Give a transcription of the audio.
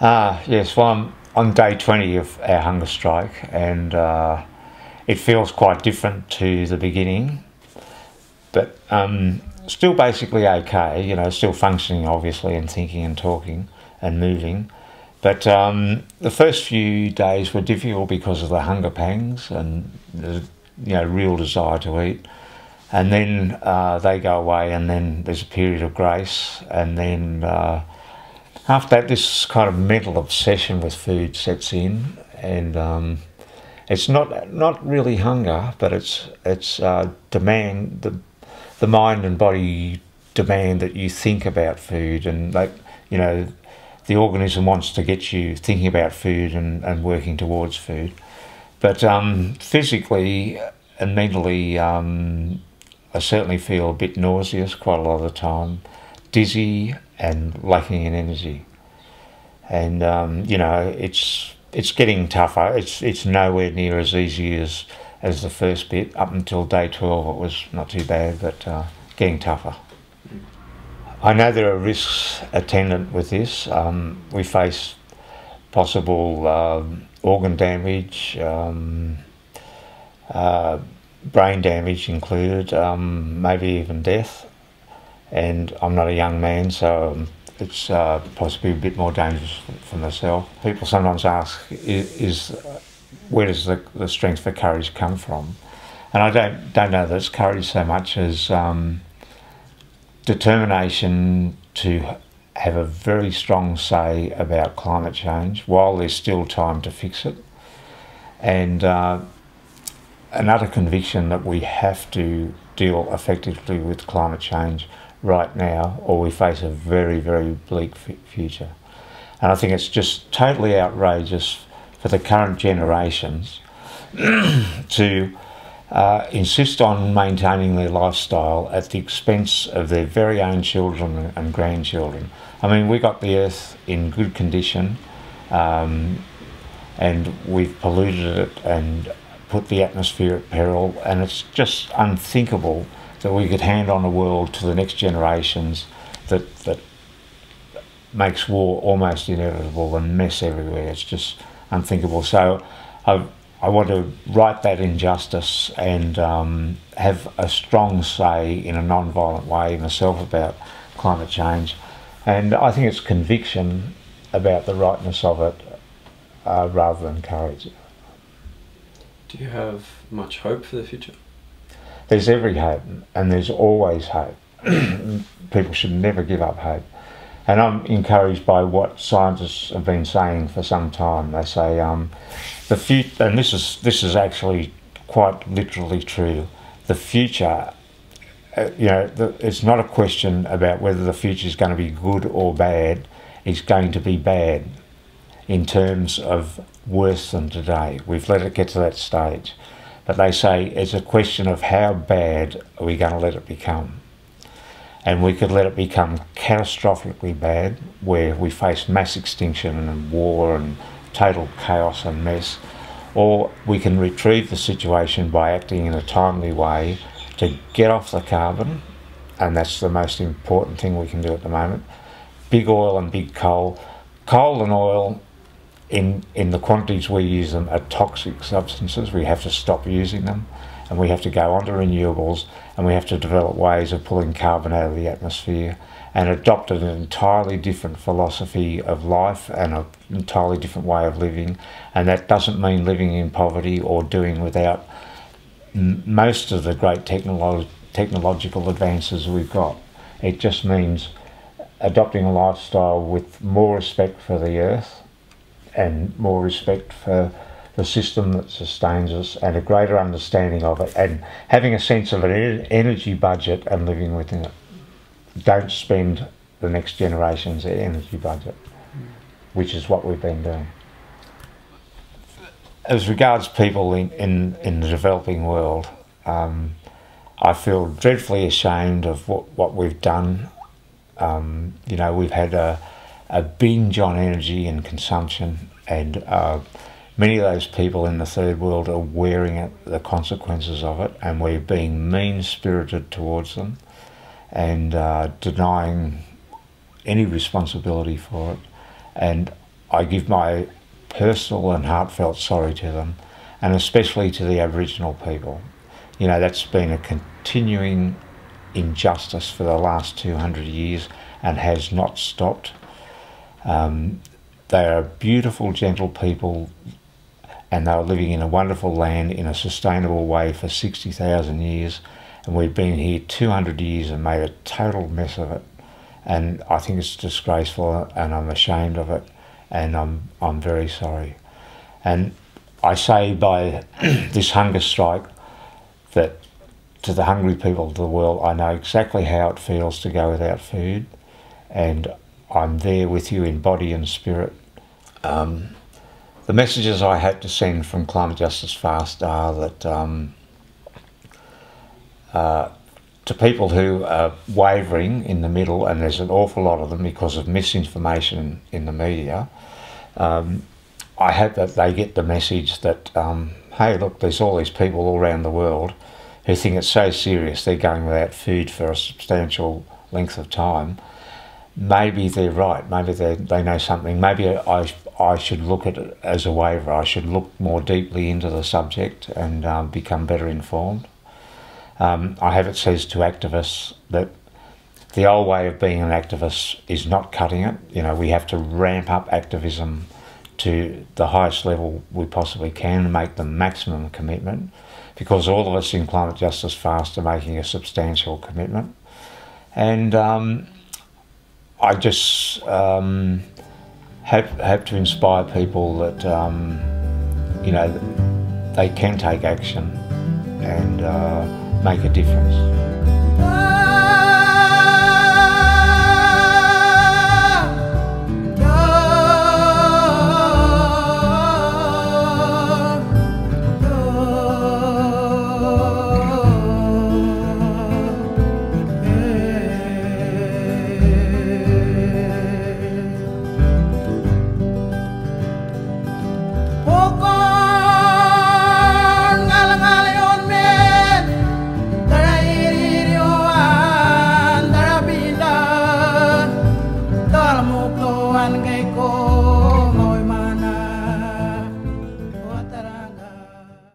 Yes, well, I'm on day 20 of our hunger strike, and it feels quite different to the beginning, but still basically okay, you know, still functioning obviously and thinking and talking and moving. But the first few days were difficult because of the hunger pangs and the real desire to eat. And then they go away, and then there's a period of grace, and then after that, this kind of mental obsession with food sets in, and it's not really hunger, but it's demand. The mind and body demand that you think about food, and like the organism wants to get you thinking about food and working towards food. But physically and mentally, I certainly feel a bit nauseous quite a lot of the time, dizzy and lacking in energy. And it's getting tougher. It's nowhere near as easy as the first bit. Up until day 12 it was not too bad, but getting tougher. I know there are risks attendant with this. We face possible organ damage, brain damage included, maybe even death. And I'm not a young man, so it's possibly a bit more dangerous for myself. People sometimes ask, where does the strength for courage come from? And I don't know that it's courage so much as determination to have a very strong say about climate change while there's still time to fix it, and an utter conviction that we have to deal effectively with climate change right now, or we face a very, very bleak future. And I think it's just totally outrageous for the current generations to insist on maintaining their lifestyle at the expense of their very own children and grandchildren. I mean, we got the earth in good condition, and we've polluted it and put the atmosphere at peril, and it's just unthinkable that we could hand on a world to the next generations that makes war almost inevitable and mess everywhere. It's just unthinkable. So I want to right that injustice and have a strong say in a non-violent way myself about climate change. And I think it's conviction about the rightness of it rather than courage. Do you have much hope for the future? There's every hope, and there's always hope. People should never give up hope. And I'm encouraged by what scientists have been saying for some time. They say the future, and this is actually quite literally true. The future, it's not a question about whether the future is going to be good or bad. It's going to be bad in terms of worse than today. We've let it get to that stage. But they say it's a question of how bad are we going to let it become. And we could let it become catastrophically bad, where we face mass extinction and war and total chaos and mess, or we can retrieve the situation by acting in a timely way to get off the carbon, and that's the most important thing we can do at the moment. Big oil and big coal. Coal and oil, in the quantities we use them, are toxic substances. We have to stop using them, and we have to go on to renewables, and we have to develop ways of pulling carbon out of the atmosphere and adopt an entirely different philosophy of life and an entirely different way of living. And that doesn't mean living in poverty or doing without most of the great technological advances we've got. It just means adopting a lifestyle with more respect for the earth and more respect for the system that sustains us, and a greater understanding of it, and having a sense of an energy budget and living within it. Don't spend the next generation's energy budget, which is what we've been doing. As regards people in the developing world, I feel dreadfully ashamed of what we've done. We've had a binge on energy and consumption, and many of those people in the third world are wearing the consequences of it, and we're being mean-spirited towards them and denying any responsibility for it. And I give my personal and heartfelt sorry to them, and especially to the Aboriginal people. You know, that's been a continuing injustice for the last 200 years and has not stopped. They are beautiful, gentle people, and they are living in a wonderful land in a sustainable way for 60,000 years, and we've been here 200 years and made a total mess of it. And I think it's disgraceful, and I'm ashamed of it, and I'm very sorry. And I say by this hunger strike that to the hungry people of the world, I know exactly how it feels to go without food, and I'm there with you in body and spirit. The messages I had to send from Climate Justice Fast are that to people who are wavering in the middle, and there's an awful lot of them because of misinformation in the media, I hope that they get the message that, hey, look, there's all these people all around the world who think it's so serious they're going without food for a substantial length of time. Maybe they're right, maybe they know something. Maybe I should look at it as a waiver. I should look more deeply into the subject and become better informed. I have it says to activists that the old way of being an activist is not cutting it. You know, we have to ramp up activism to the highest level we possibly can and make the maximum commitment, because all of us in Climate Justice Fast are making a substantial commitment. And I just hope to inspire people that, you know, they can take action and make a difference. Kay ko